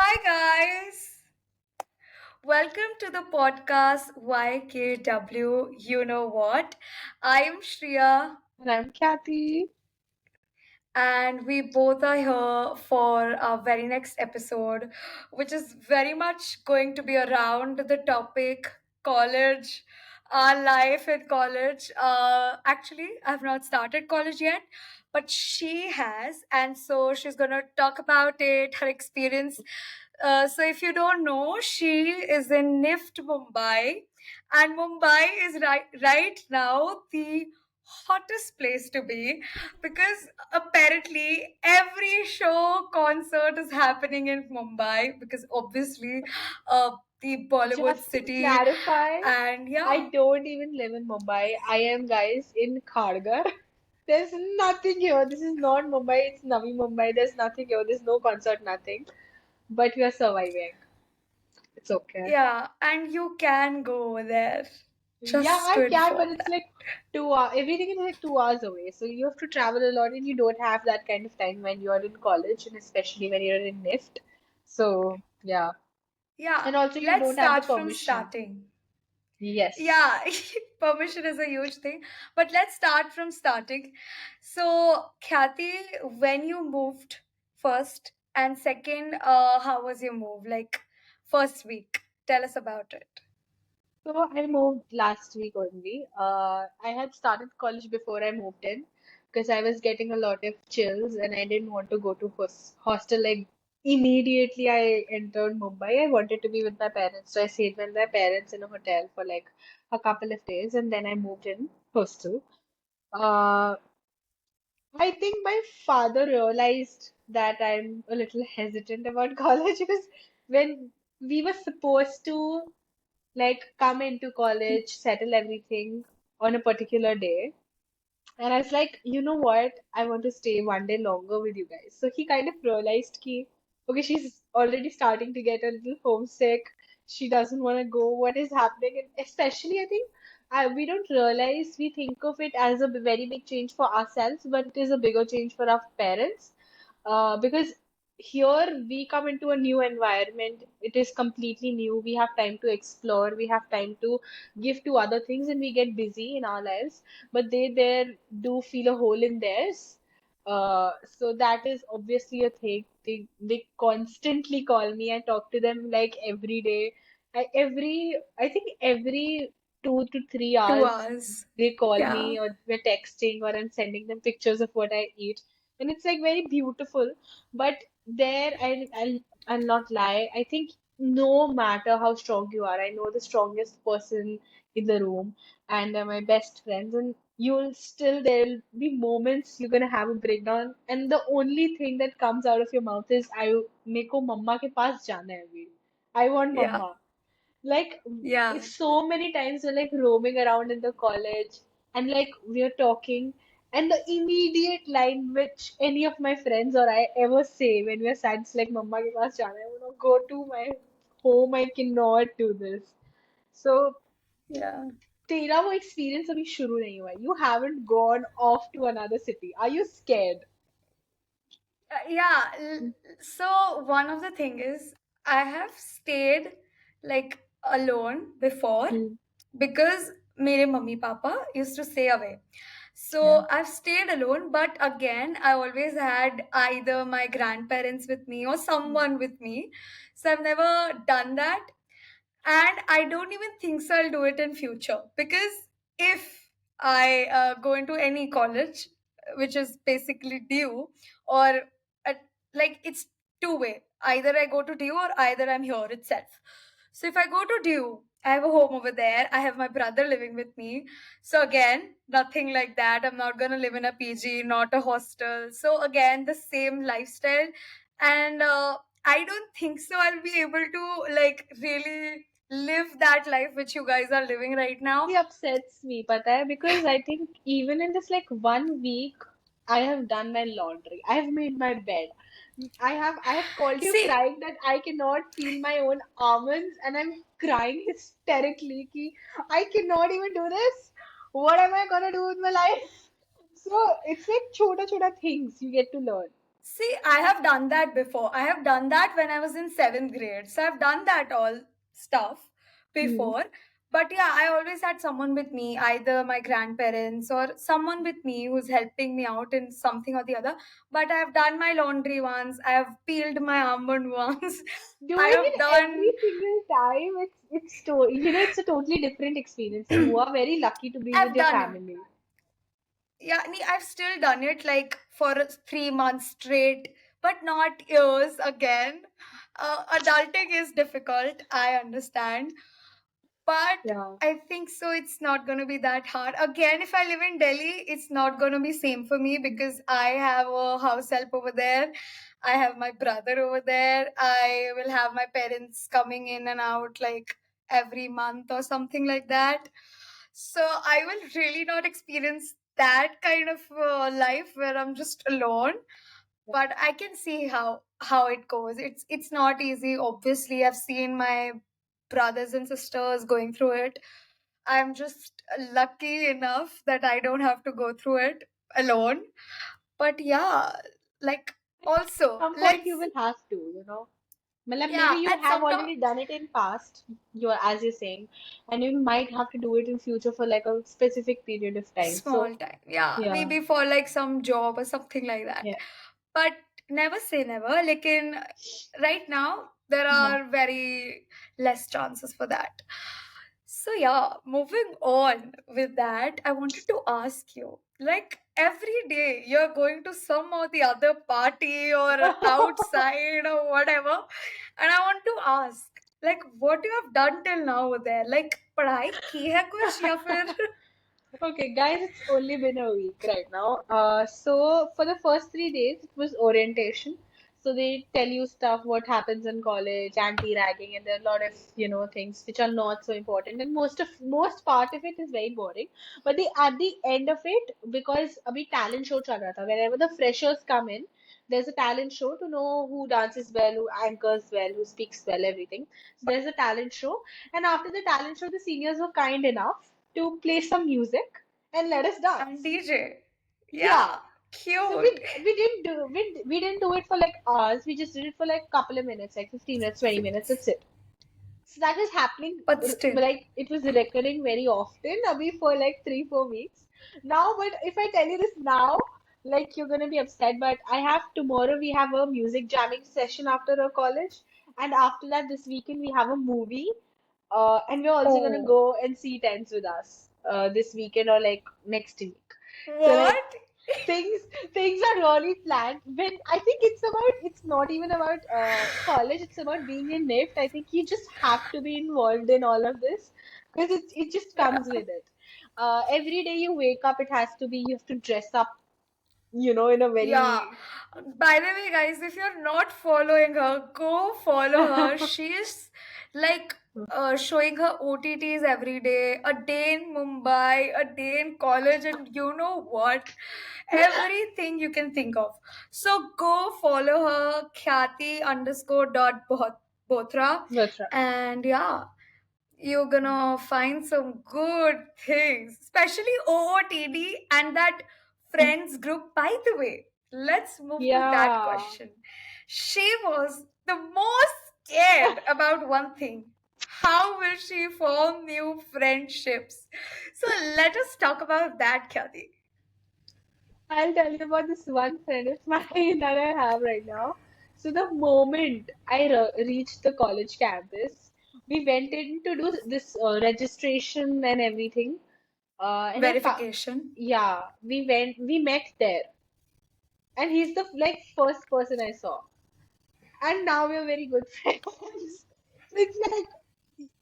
Hi, guys. Welcome to the podcast YKW. You know what? I am Shreya, And I'm Kathy. and we both are here for our very next episode, which is very much going to be around the topic college, our life in college. Actually, I've not started college yet, but she has, and so she's gonna talk about it, her experience. So, if you don't know, she is in NIFT Mumbai, and Mumbai is right now the hottest place to be because apparently every show concert is happening in Mumbai because obviously the Bollywood Just to city. clarify, And yeah, I don't even live in Mumbai. I am, guys, in Kharghar. There's nothing here. This is not Mumbai. It's Navi Mumbai. There's nothing here. There's no concert, nothing. But we are surviving. It's okay. yeah, and you can go over there Yeah, just I to can, but inform it's that. like 2 hours. Everything is like 2 hours away. So you have to travel a lot, and you don't have that kind of time when you're in college, and especially when you're in NIFT. So, yeah. Yeah, And also, you let's don't have the start from permission. starting. Yes. Yeah, permission is a huge thing. But let's start from starting. So, Kathy, when you moved first, and second, how was your move? Like, first week. Tell us about it. So I moved last week only. I had started college before I moved in because I was getting a lot of chills and I didn't want to go to hostel. Like immediately I entered Mumbai, I wanted to be with my parents. So I stayed with my parents in a hotel for like a couple of days and then I moved in hostel. Uh, I think my father realized that I'm a little hesitant about college because when we were supposed to like come into college, settle everything on a particular day. And I was like, you know what? I want to stay one day longer with you guys. So he kind of realized ki, okay, she's already starting to get a little homesick. She doesn't want to go. What is happening? And especially, I think we don't realize, we think of it as a very big change for ourselves, but it is a bigger change for our parents. Because here we come into a new environment. It is completely new. We have time to explore. We have time to give to other things, and we get busy in our lives. But they there do feel a hole in theirs. So that is obviously a thing. They constantly call me. I talk to them like every day. I think every 2 to 3 2 hours hours. they call Yeah. me or we're texting or I'm sending them pictures of what I eat and it's like very beautiful. But there, I'll not lie. I think no matter how strong you are, I know the strongest person in the room, and they're my best friends, and you'll still there'll be moments you're gonna have a breakdown, and the only thing that comes out of your mouth is I meko mama ke paas jana hai abhi. I want Yeah. mama. Like Yeah. it's so many times we're like roaming around in the college and like we're talking and the immediate line which any of my friends or I ever say when we're sad it's like Mama ke paas jana hai, I want to go to my home, I cannot do this. So Yeah. तेरा वो experience अभी शुरू नहीं हुआ है. You haven't gone off to another city. Are you scared? Yeah. So, one of the thing is, I have stayed like alone before Hmm. because मेरे mummy papa used to stay away. Yeah. So I've stayed alone, but again, I always had either my grandparents with me or Hmm. someone with me. So I've never done that, and I don't even think so I'll do it in future because if I go into any college, which is basically due, or at, like it's two way, either I go to due or either I'm here itself. So if I go to due, I have a home over there, I have my brother living with me. So again, nothing like that, I'm not going to live in a PG, not a hostel. So again, the same lifestyle. And I don't think so I'll be able to like really live that life which you guys are living right now. He upsets me, pata hai, because I think even in this like 1 week, I have done my laundry. I have made my bed. I have called you See, crying that I cannot feel my own almonds and I'm crying hysterically ki I cannot even do this. What am I gonna do with my life? So it's like chota chota things you get to learn. See, I have done that before. I have done that when I was in seventh grade. So I've done that all stuff Hmm. before. But yeah, I always had someone with me, either my grandparents or someone with me who's helping me out in something or the other. But I have done my laundry once. I have peeled my almond once. I Doing have it done. every single time, it's a totally different experience, and you are very lucky to be with I've your done it. family. Yeah, I've still done it like for 3 months straight, but not years again. Adulting is difficult, I understand, but Yeah. I think so. It's not going to be that hard. Again, if I live in Delhi, it's not going to be same for me because I have a house help over there. I have my brother over there. I will have my parents coming in and out like every month or something like that. So I will really not experience that kind of life where I'm just alone. But I can see how it goes. It's not easy. Obviously, I've seen my brothers and sisters going through it. I'm just lucky enough that I don't have to go through it alone. But yeah, like also Some point you let's will have to, you know. Matlab, maybe yeah, you at have some time already done it in past, as you're saying, and you might have to do it in future for like a specific period of time. So small time. Yeah, yeah, maybe for like some job or something like that. yeah, But never say never. Like in right now, there yeah. are very less chances for that. So yeah, moving on with that, I wanted to ask you, like every day you're going to some or the other party or outside or whatever, and I want to ask, like what you have done till now over there? Like पढ़ाई की है कुछ या फिर Okay, guys, it's only been a week right now. So for the first 3 days, it was orientation. So they tell you stuff, what happens in college, anti-ragging, and there are a lot of, things which are not so important. And most part of it is very boring. But at the end of it, because abhi talent show chal raha tha, whenever the freshers come in, there's a talent show to know who dances well, who anchors well, who speaks well, everything. So there's a talent show. And after the talent show, the seniors were kind enough to play some music and let us and dance. DJ? Yeah. Yeah, So cute. we didn't do it for like hours. We just did it for like couple of minutes, like 15 minutes, 20 minutes. That's it. So that was happening, But still, like it was recurring very often, Abhi, for like 3, 4 weeks. Now, but if I tell you this now, like you're gonna be upset. But I have tomorrow we have a music jamming session after our college, and after that this weekend we have a movie. And we're also gonna oh, go and see Tens with us this weekend or like next week. So like what? things things are really planned. When I think it's not even about college, it's about being in NIFT. I think you just have to be involved in all of this because it just Yeah. comes with it. Every day you wake up, it has to be you have to dress up, in a Yeah. very By the way, guys, if you're not following her, go follow her. She is like showing her OTTs every day, a day in Mumbai, a day in college, and you know what? Everything you can think of. So go follow her, Khyati underscore dot Bothra. That's right. And yeah, you're gonna find some good things, especially OOTD and that friends group. By the way, let's move to that Yeah. question. She was the most scared about one thing. How will she form new friendships? So let us talk about that, Khyati. I'll tell you about this one friend of mine that I have right now. So the moment I reached the college campus, we went in to do this registration and everything. And I found, Verification. yeah, we met there, and he's the like first person I saw, and now we're very good friends. It's like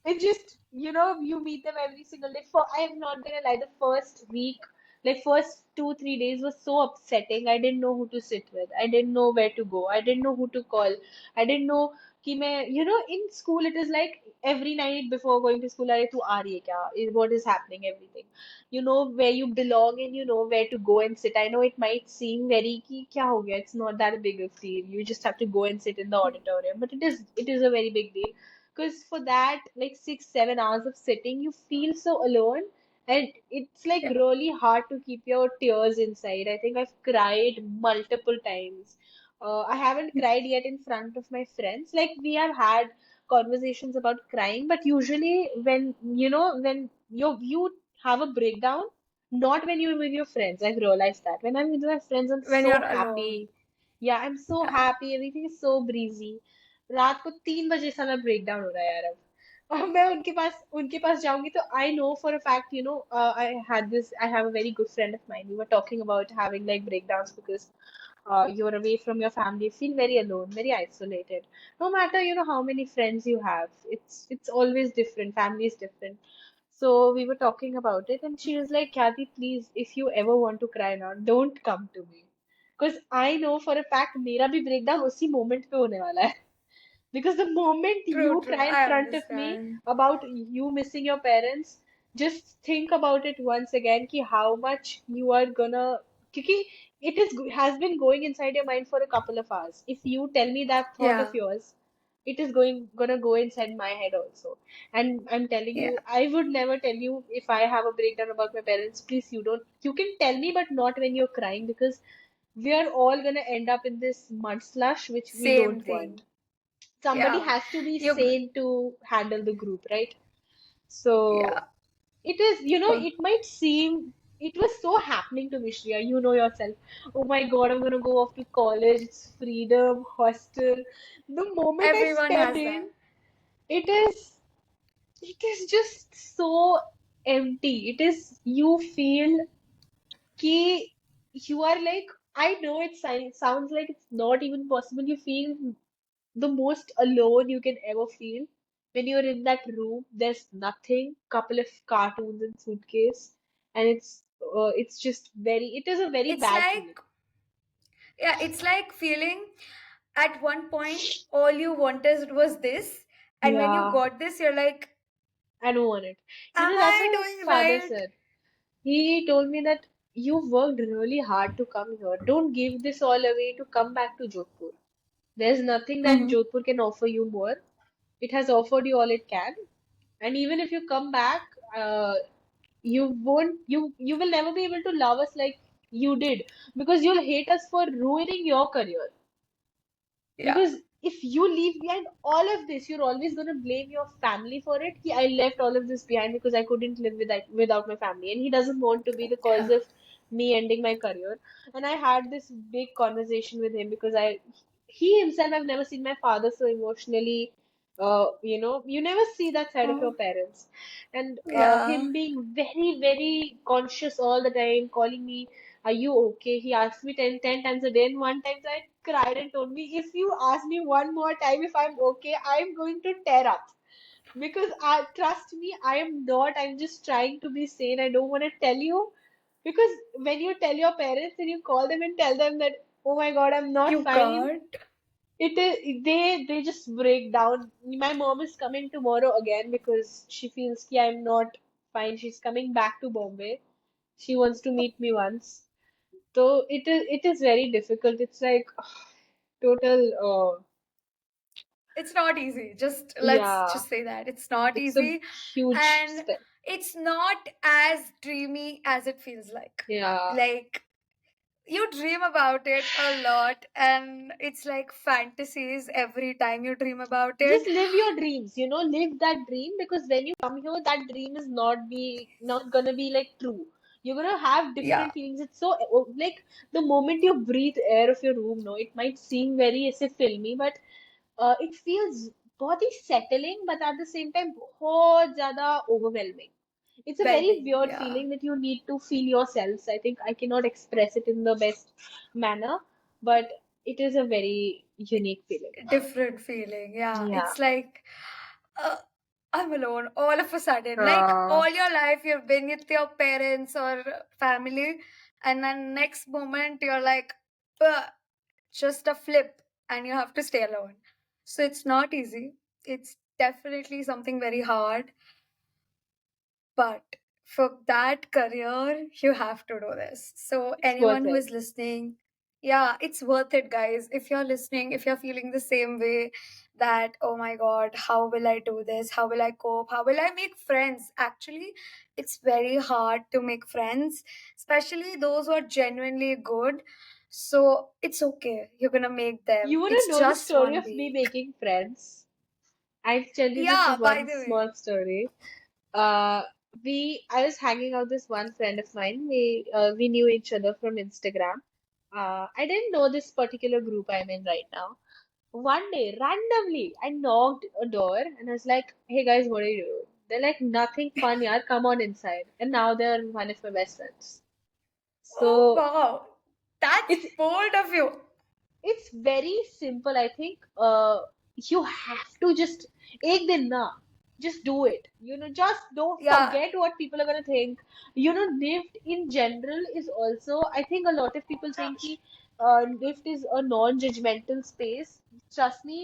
it just, you meet them every single day. I am not gonna lie, the first week, like first 2, 3 days was so upsetting. I didn't know who to sit with. I didn't know where to go. I didn't know who to call. I didn't know in school it is like every night before going to school, are tu aa rahi hai kya? What is happening? Everything. You know where you belong and you know where to go and sit. I know it might seem very ki kya ho gaya? It's not that big a deal. You just have to go and sit in the auditorium, but it is a very big deal because for that like 6, 7 hours of sitting, you feel so alone, and it's like Yeah. really hard to keep your tears inside. I think I've cried multiple times. I haven't cried yet in front of my friends. Like we have had conversations about crying, but usually when when you have a breakdown, not when you're with your friends. I've realized that when I'm with my friends, I'm When so you're alone. happy. Yeah, I'm so Yeah. happy. Everything is so breezy. रात को 3 बजे साला breakdown हो रहा है यार अब. और मैं उनके पास जाऊंगी तो I know for a fact, I have a very good friend of mine. We were talking about having like breakdowns because you're away from your family, you feel very alone, very isolated. No matter how many friends you have, it's always different. Family is different. So we were talking about it, and she was like, "Kathy, please, if you ever want to cry now, don't come to me, because I know for a fact मेरा भी breakdown उसी moment पे होने वाला है." Because the moment True, you true. cry in I front of me understand. about you missing your parents, just think about it once again कि how much you are gonna क्योंकि has been going inside your mind for a couple of hours. If you tell me that thought of Yeah. yours, it is gonna go inside my head also. And I'm telling Yeah. you, I would never tell you if I have a breakdown about my parents. Please, you can tell me, but not when you're crying because we are all gonna end up in this mud slush, which we Same don't want. thing. Somebody Yeah. has to be You. sane to handle the group, right? So Yeah. it is, Oh, it might seem it was so happening to me, Shreya. You know yourself. Oh my God, I'm gonna go off to college. It's freedom, hostel. The moment I everyone step has in, that. it is it is just so empty. It is you feel ki you are like I know it sounds like it's not even possible. You feel the most alone you can ever feel when you're in that room. There's nothing, couple of cartoons and suitcase, and it's just it is a very It's bad like, feeling. yeah, it's like feeling at one point all you wanted was this, and when you Yeah, got this, you're like, I don't want it. am That's I what my doing father right? said. He told me that you worked really hard to come here. Don't give this all away to come back to Jodhpur. There's nothing that Hmm. Jodhpur can offer you more. It has offered you all it can. And even if you come back, uh, you will never be able to love us like you did because you'll hate us for ruining your career. Yeah. Because if you leave behind all of this, you're always going to blame your family for it. I left all of this behind because I couldn't live without my family, and he doesn't want to be the cause Yeah. of me ending my career. And I had this big conversation with him because he himself, I've never seen my father so emotionally. You never see that side of your Oh, parents, and yeah. him being very, very conscious all the time, calling me, "Are you okay?" He asked me ten times a day, and one time I cried and told me, "If you ask me one more time if I'm okay, I'm going to tear up." Because trust me, I am not. I'm just trying to be sane. I don't want to tell you because when you tell your parents and you call them and tell them that, "Oh my God, I'm not You fine," can't. it is they just break down. My mom is coming tomorrow again because she feels that I'm not fine. She's coming back to Bombay. She wants to meet me once. So it is very difficult. It's like total It's not easy. Just let's yeah, just say that it's not it's a easy, huge and step. it's not as dreamy as it feels like. Yeah. Like, you dream about it a lot, and it's like fantasies every time you dream about it. Just live your dreams, live that dream because when you come here, that dream is not gonna be like true. You're gonna have Yeah. different feelings. It's so like the moment you breathe air of your room, no, it might seem very ऐसे filmy, but it feels बहुत ही settling, but at the same time बहुत ज़्यादा overwhelming. It's a very Whelming. weird Yeah. feeling that you need to feel yourselves. I think I cannot express it in the best manner, but it is a very unique feeling. Different feeling. Yeah. Yeah. It's like, uh, I'm alone all of a sudden. Like, Uh, all your life you've been with your parents or family, and then next moment you're like, "Bah," just a flip, and you have to stay alone. So it's not easy. It's definitely something very hard. But for that career, you have to do this. So, it's worth anyone who it. is listening, yeah, it's worth it, guys. If you're listening, if you're feeling the same way that, oh my God, how will I do this? How will I cope? How will I make friends? Actually, it's very hard to make friends, especially those who are genuinely good. So it's okay. You're gonna make them. You want to It's know the just story one of me week. making friends? I'll tell you this Yeah, is by one the small way. story. Uh, I was hanging out with this one friend of mine. We knew each other from Instagram. I didn't know this particular group I'm in right now. One day, randomly, I knocked a door and I was like, "Hey guys, what are you doing?" They're like, "Nothing fun, yaar. Come on inside." And now they're one of my best friends. Oh So wow. That's it's bold of you. it's very simple. I think you have to just ek din na, just do it. Just don't Yeah. forget what people are gonna think. Lift in general is also. I think a lot of people think ki, lift is a non-judgmental space. Trust me,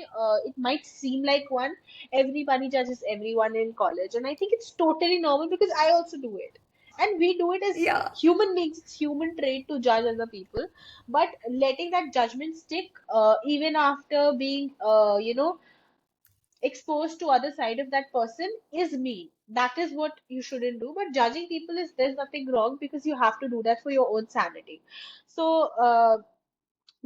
it might seem like one. Everybody judges everyone in college, and I think it's totally normal because I also do it. And we do it as Yeah. human beings. It's human trait to judge other people, but letting that judgment stick even after being exposed to other side of that person is mean. That is what you shouldn't do. But judging people is, there's nothing wrong, because you have to do that for your own sanity. So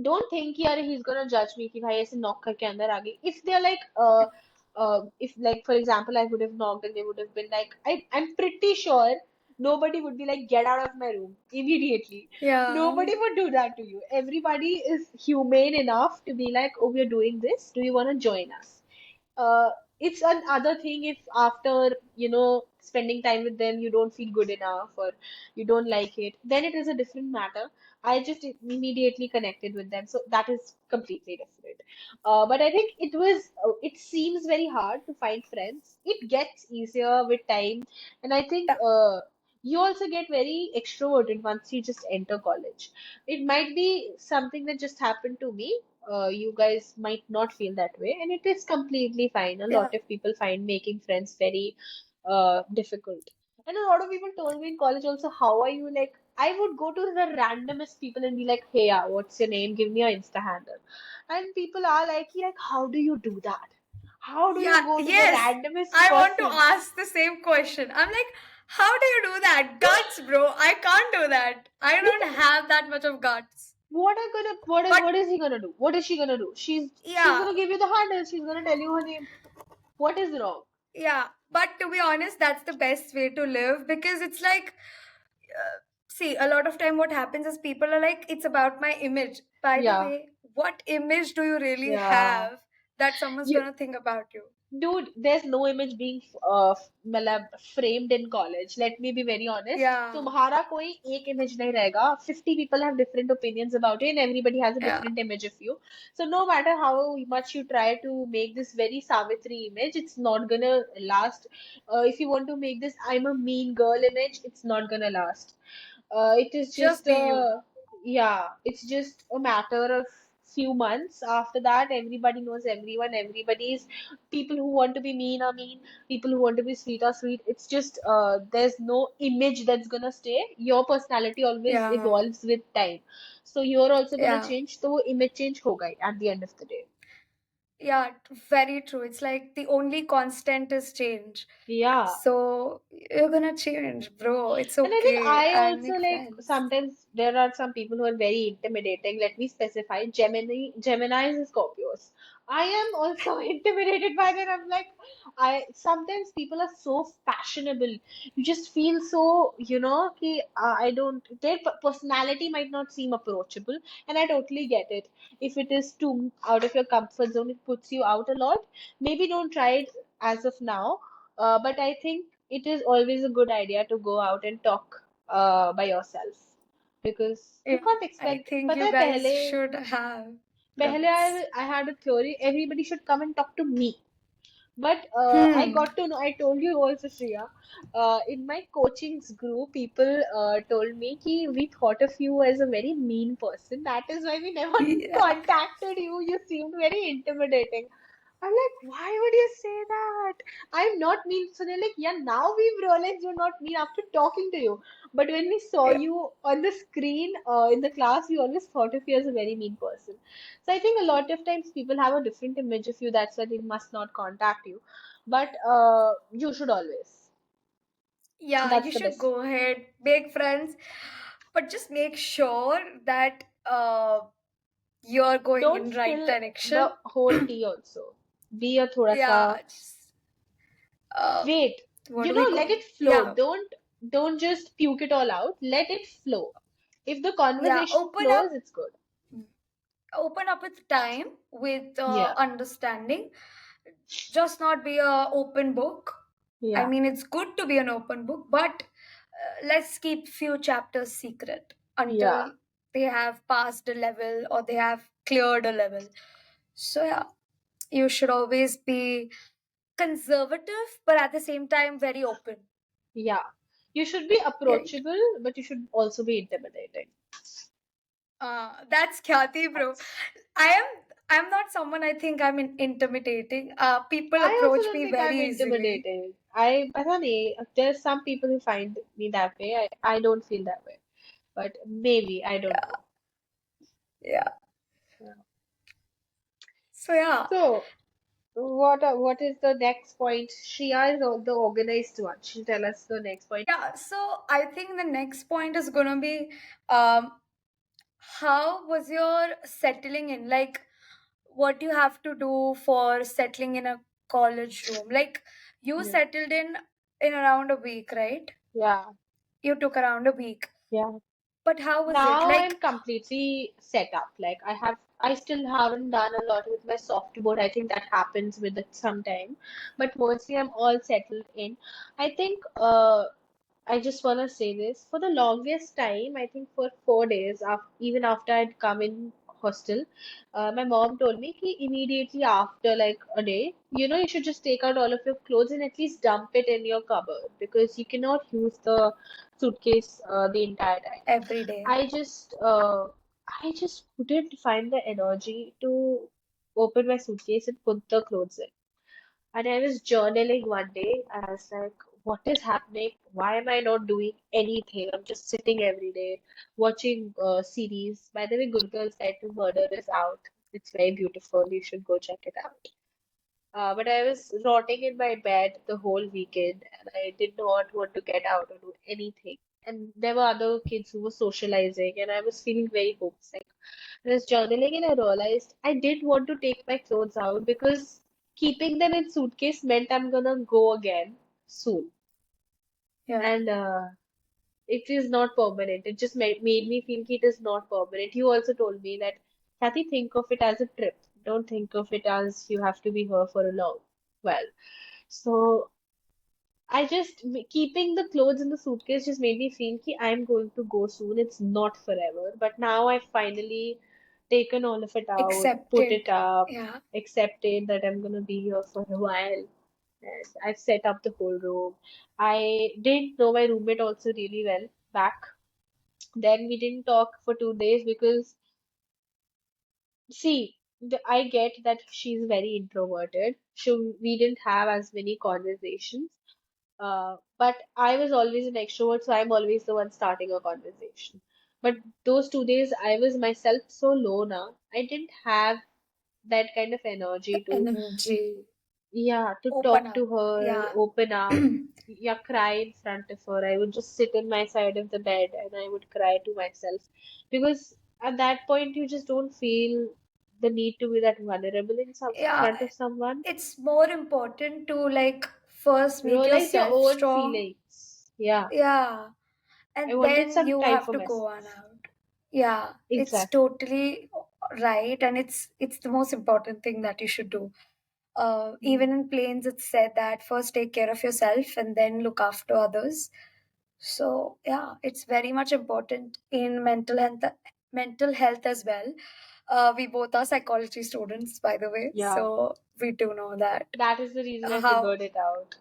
don't think यार he's gonna judge me कि भाई ऐसे knock करके अंदर आ गई. If they're like if like for example I would have knocked and they would have been like, I'm pretty sure nobody would be like, get out of my room immediately. Yeah. Nobody would do that to you. Everybody is humane enough to be like, oh, we're doing this, do you want to join us? uh, it's another thing if after spending time with them you don't feel good enough or you don't like it, then it is a different matter. I just immediately connected with them, so that is completely different. But I think it seems very hard to find friends. It gets easier with time, and I think Yeah. you also get very extroverted once you just enter college. It might be something that just happened to me. You guys might not feel that way, and it is completely fine. A Yeah. lot of people find making friends very difficult. And a lot of people told me in college also, how are you? Like, I would go to the randomest people and be like, hey, what's your name? Give me your Insta handle. And people are like, how do you do that? How do you Yeah. go to the Yes. randomest I want to person? ask the same question. I'm like, how do you do that? Guts, bro. I can't do that. I don't have that much of guts. But What is he gonna do? What is she gonna do? She's yeah, gonna give you the handle. She's gonna tell you her name. What is wrong? yeah. But to be honest, that's the best way to live because it's like, see, a lot of time what happens is people are like, it's about my image. By the Yeah, way, what image do you really yeah. have that someone's You gonna think about you? Dude, there's no image being मतलब framed in college. Let me be very honest. Yeah, तुम्हारा कोई एक image नहीं रहेगा. 50 people have different opinions about you, and everybody has a yeah, different image of you. So no matter how much you try to make this very Savitri image, it's not gonna last. If you want to make this I'm a mean girl image, it's not gonna last. It is just just be you. yeah, it's just a matter of few months. After that, everybody knows everyone. Everybody's people who want to be mean are mean. People who want to be sweet are sweet. It's just there's no image that's gonna stay. Your personality always Yeah, evolves with time, so you're also gonna yeah. change. So image change hoga hi at the end of the day. Yeah, very true. It's like the only constant is change. Yeah. So you're gonna change, bro. It's And I think okay. I And also make like, friends. sometimes there are some people who are very intimidating. Let me specify Geminis and Scorpios. I am also intimidated by them. I'm like, I sometimes people are so fashionable. You just feel so, ki, I don't, their personality might not seem approachable. And I totally get it. If it is too out of your comfort zone, it puts you out a lot. Maybe don't try it as of now. But I think it is always a good idea to go out and talk by yourself, because you Yeah, can't I expect. think पता you है guys should have पहले guts. I had a theory. Everybody should come and talk to me. But I Hmm. got to know, I told you also, Shreya, in my coaching's group, people told me ki we thought of you as a very mean person. That is why we never Yeah. contacted you. You seemed very intimidating. I'm like, why would you say that? I'm not mean. So they're like, yeah, now we've realized you're not mean after talking to you. But when we saw Yeah. you on the screen in the class, we always thought of you as a very mean person. So I think a lot of times people have a different image of you. That's why they must not contact you. But you should always. Yeah, That's you the should best. go ahead, make friends, but just make sure that uh, you're going Don't in right spill the direction. whole tea also. Be a thoda sa. Yeah, uh, Wait, what do we let call? it flow. Yeah, Don't just puke it all out. Let it flow. If the yeah. conversation flows, it's good. Open up with time, with Yeah, understanding. Just not be a open book. I yeah, mean, it's good to be an open book, but let's keep few chapters secret yeah, until they have passed a level or they have cleared a level. So yeah, you should always be conservative, but at the same time very open. yeah. You should be Right. approachable, but you should also be intimidating. That's Khyati, bro. That's. I am. I'm not someone I think I'm intimidating. People I also approach don't me think I'm very easily. intimidating. I don't know. There's some people who find me that way. I don't feel that way, but maybe I don't Yeah, know. yeah. Yeah. So yeah, So, what is the next point? Shreya is the organized one. She'll tell us the next point. yeah. So I think the next point is gonna be, um, how was your settling in? Like, what you have to do for settling in a college room? Like, you Yeah. settled in around a week, right? Yeah. You took around a week. Yeah. But how was it? Now I'm Like, completely set up. Like I still haven't done a lot with my softboard. I think that happens with it sometime, but mostly I'm all settled in. I think I just want to say this. For the longest time, I think for 4 days, even after I'd come in hostel, my mom told me कि immediately after like a day, you should just take out all of your clothes and at least dump it in your cupboard because you cannot use the suitcase the entire time. every day. I just, uh, I just couldn't find the energy to open my suitcase and put the clothes in. And I was journaling one day, and I was like, what is happening? Why am I not doing anything? I'm just sitting every day watching series. By the way, Good Girls Guide to Murder is out. It's very beautiful. You should go check it out. But I was rotting in my bed the whole weekend, and I did not want to get out or do anything. And there were other kids who were socializing, and I was feeling very homesick. I was journaling and I realized I did want to take my clothes out because keeping them in suitcase meant I'm gonna go again soon. Yeah. And it is not permanent. It just made me feel it is not permanent. You also told me that, Kathy, think of it as a trip. Don't think of it as you have to be here for a long while. So keeping the clothes in the suitcase just made me feel that I'm going to go soon. It's not forever. But now I've finally taken all of it out, put it Accepted. up, Yeah. accepted that I'm gonna be here for a while. And I've set up the whole room. I didn't know my roommate also really well back. Then we didn't talk for 2 days because, see, I get that she's very introverted. So we didn't have as many conversations. But I was always an extrovert, so I'm always the one starting a conversation. But those 2 days, I was myself so low now. I didn't have that kind of energy to, Energy. yeah, to Open talk to up. her, Yeah. open up, yeah, cry in front of her. I would just sit in my side of the bed and I would cry to myself because at that point, you just don't feel the need to be that vulnerable in some Yeah. front of someone. It's more important to like first make Realize your yourself own strong. feelings. Yeah, Yeah. I And wanted then some you time have for to go on myself. out. Yeah. It's Exactly. totally right. And it's the most important thing that you should do. Mm. Even in planes, it's said that first take care of yourself and then look after others. So yeah, it's very much important in mental health as well. We both are psychology students, by the way, Yeah, so we do know that that is the reason I how. figured it out.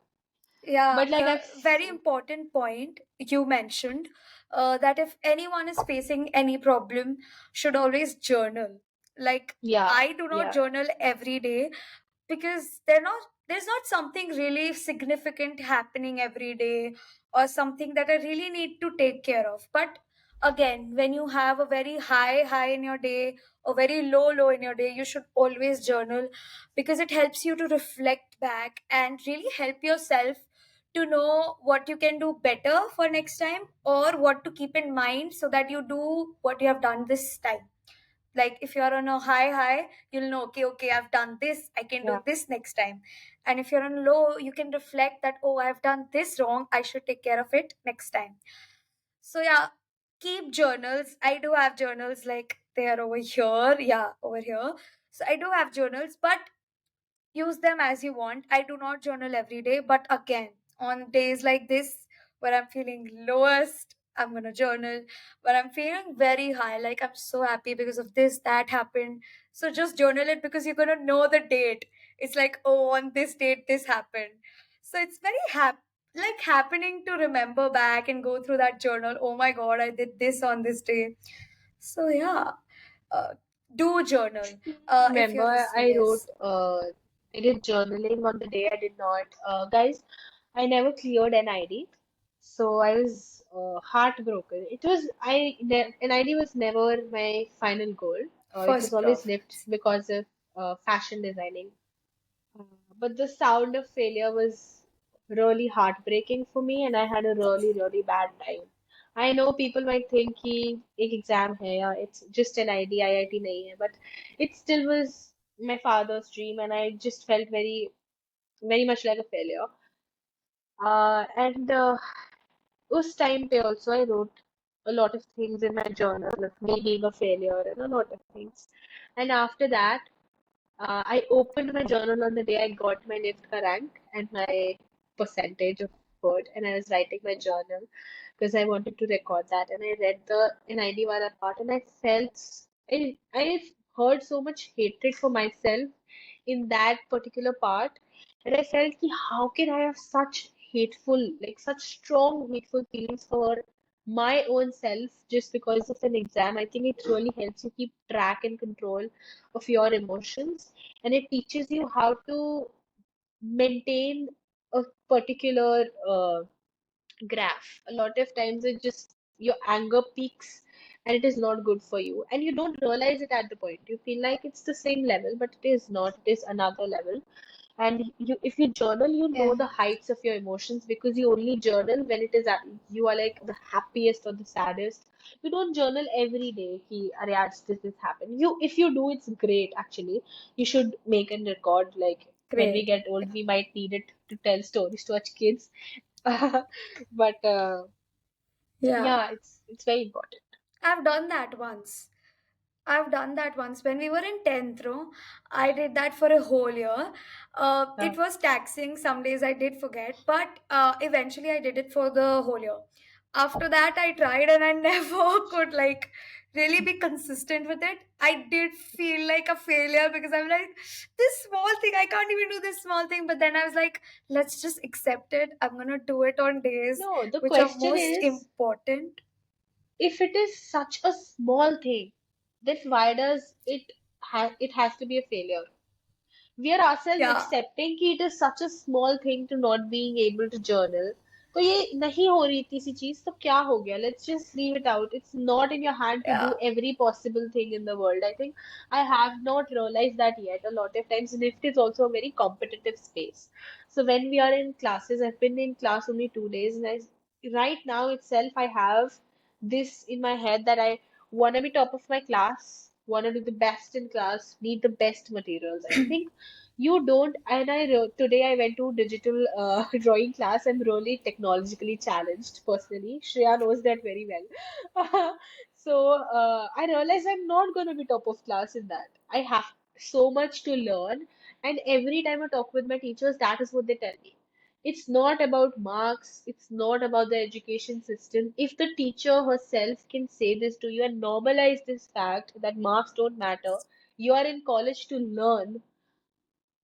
Yeah, But like the very important point you mentioned, that if anyone is facing any problem, should always journal. Like, yeah, I do not yeah, journal every day because there's not something really significant happening every day or something that I really need to take care of. But again, when you have a very high in your day or very low in your day, you should always journal because it helps you to reflect back and really help yourself to know what you can do better for next time or what to keep in mind so that you do what you have done this time. Like if you're on a high, you'll know, okay, I've done this, I can do Yeah. this next time. And if you're on low, you can reflect that, oh, I've done this wrong, I should take care of it next time. So yeah, keep journals. I do have journals, like they are over here. Yeah, over here. So I do have journals, but use them as you want. I do not journal every day, but again, on days like this where I'm feeling lowest, I'm gonna journal. When I'm feeling very high, like I'm so happy because of this, that happened. So just journal it because you're gonna know the date. It's like, oh, on this date, this happened. So it's very like happening to remember back and go through that journal. Oh my god, I did this on this day. So yeah, uh, do journal if Remember, you're I listening. wrote, Yes. I did journaling on the day I did not. Guys, I never cleared NID, so I was heartbroken. NID was never my final goal. It was First always left preference. because of fashion designing. But the sound of failure was really heartbreaking for me, and I had a really, really bad time. I know people might think कि एक exam है या it's just an ID, IIT नहीं है, but it still was my father's dream, and I just felt very, very much like a failure. And उस time पे also I wrote a lot of things in my journal of me being a failure and a lot of things. And after that, I opened my journal on the day I got my NIFT rank and my percentage of word, and I was writing my journal because I wanted to record that. And I read the NID wala part, and I felt I heard so much hatred for myself in that particular part, and I felt ki how can I have such hateful, like such strong hateful feelings for my own self just because of an exam. I think it really helps you keep track and control of your emotions, and it teaches you how to maintain a particular graph. A lot of times it just your anger peaks and it is not good for you, and you don't realize it at the point. You feel like it's the same level, but it is not. It is another level. And if you journal, you know Yeah. the heights of your emotions because you only journal when it is you are like the happiest or the saddest. You don't journal every day. Ki, "Arey, aaj this happened." If you do, it's great. Actually, you should make a record. Like when we Great. get old, we might need it to tell stories to our kids. But Yeah. yeah, it's very important. I've done that once. I've done that once when we were in 10th row. I did that for a whole year. Uh, It was taxing. Some days I did forget, but eventually I did it for the whole year. After that, I tried and I never could like really be consistent with it. I did feel like a failure because I'm like, this small thing, I can't even do this small thing. But then I was like, let's just accept it. I'm gonna do it on days no, the which are question most is, important. if it is such a small thing, then why does it has to be a failure? We are ourselves Yeah, accepting कि it is such a small thing to not being able to journal. तो ये नहीं हो रही थी सी चीज तो क्या हो गया? Let's just leave it out. It's not in your hand to yeah, do every possible thing in the world. I think I have not realized that yet. A lot of times, NIFT is also a very competitive space. So when we are in classes, I've been in class only 2 days, and right now itself I have this in my head that I want to be top of my class, want to do the best in class, need the best materials. I think you don't, and today I went to digital drawing class. I'm really technologically challenged personally. Shreya knows that very well. So I realized I'm not going to be top of class in that. I have so much to learn, and every time I talk with my teachers, that is what they tell me. It's not about marks, it's not about the education system. If the teacher herself can say this to you and normalize this fact that marks don't matter, you are in college to learn,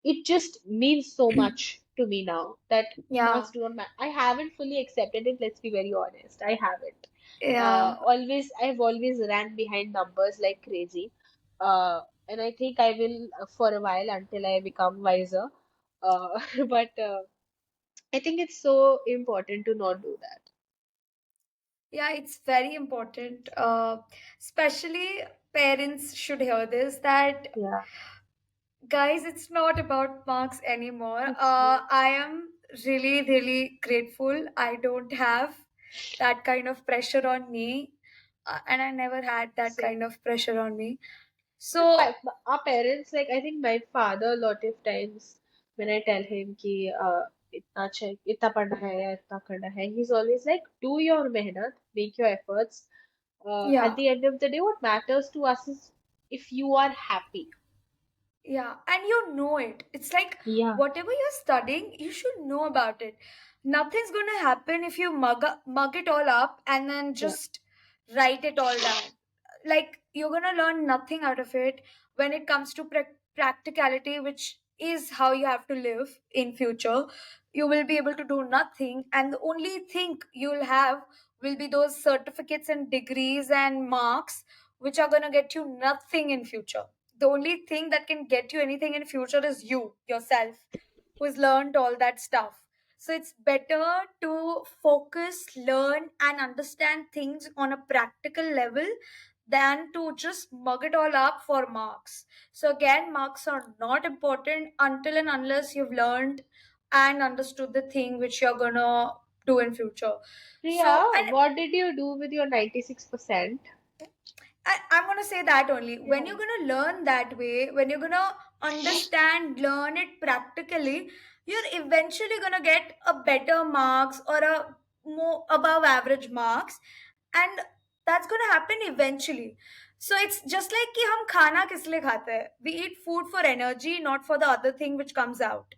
it just means so much to me now that yeah, marks do not matter. I haven't fully accepted it, let's be very honest. I haven't. yeah. I've always ran behind numbers like crazy. And I think I will for a while until I become wiser. But I think it's so important to not do that. Yeah, it's very important. Especially parents should hear this that Yeah, guys, it's not about marks anymore. it's not. I am really, really grateful. I don't have that kind of pressure on me, and I never had that kind Same. of pressure on me. So So our parents, like I think my father, a lot of times when I tell him कि इतना चाहिए, इतना पढ़ना है या इतना करना है, he's always like, do your मेहनत, make your efforts. At yeah. the end of the day, what matters to us is if you are happy. Yeah, and you know it. It's like Yeah, whatever you're studying, you should know about it. Nothing's going to happen if you mug it all up and then yeah. just write it all down. Like you're going to learn nothing out of it when it comes to practicality, which is how you have to live in future. You will be able to do nothing, and the only thing you'll have will be those certificates and degrees and marks, which are going to get you nothing in future. The only thing that can get you anything in future is you yourself, who's learned all that stuff. So it's better to focus, learn, and understand things on a practical level than to just mug it all up for marks. So again, marks are not important until and unless you've learned and understood the thing which you're gonna do in future. So Priya, and what did you do with your 96%? I'm gonna say that only. When Yeah. you're gonna learn that way, when you're gonna understand, learn it practically, you're eventually gonna get a better marks or a more above average marks, and that's gonna happen eventually. So it's just like कि हम खाना किस लिए खाते हैं? We eat food for energy, not for the other thing which comes out.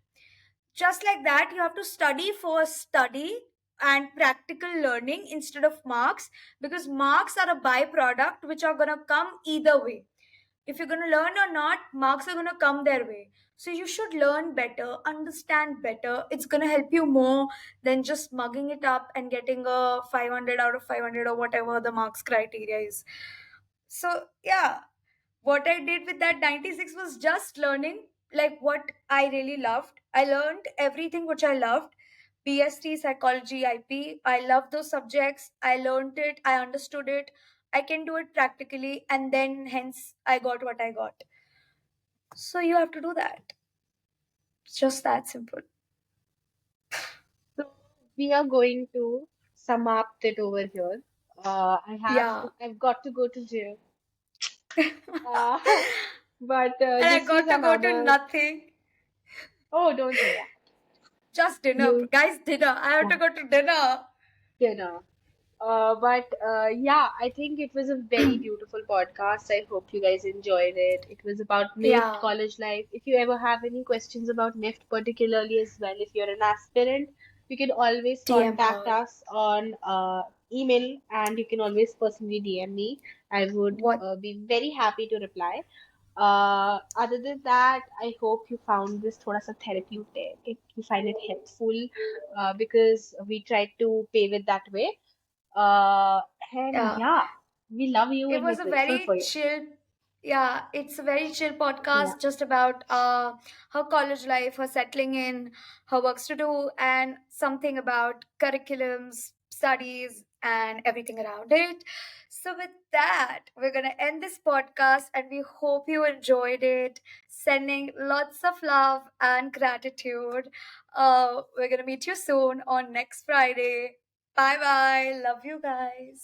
Just like that, you have to study for study and practical learning instead of marks, because marks are a byproduct which are going to come either way. If you're going to learn or not, marks are going to come their way. So you should learn better, understand better. It's going to help you more than just mugging it up and getting a 500 out of 500 or whatever the marks criteria is. So yeah, what I did with that 96 was just learning like what I really loved. I learned everything which I loved. BST, psychology, IP. I love those subjects. I learned it. I understood it. I can do it practically, and then hence I got what I got. So you have to do that. It's just that simple. So we are going to sum up it over here. Yeah. I've got to go to gym. And Uh, but I this was got to go to another. nothing. Oh, don't say that. Just dinner. You, Guys, dinner. I have to yeah, go to dinner. you know. But yeah, I think it was a very beautiful podcast. I hope you guys enjoyed it. It was about NIFT, Yeah. college life. If you ever have any questions about NIFT, particularly as well, if you're an aspirant, you can always DM contact her. us on email and you can always personally DM me. I would What? be very happy to reply. Other than that, I hope you found this thoda sa therapeutic. If you find it helpful, because we tried to pave it that way. Uh, and Yeah. yeah, we love you It and we're was a grateful for very you. chill, yeah, it's a very chill Yeah. podcast just about her college life, her settling in, her works to do, and something about curriculums, studies, and everything around it. So with that, we're gonna end this podcast, and we hope you enjoyed it. Sending lots of love and gratitude. We're gonna meet you soon on next Friday. Bye bye. Love you guys.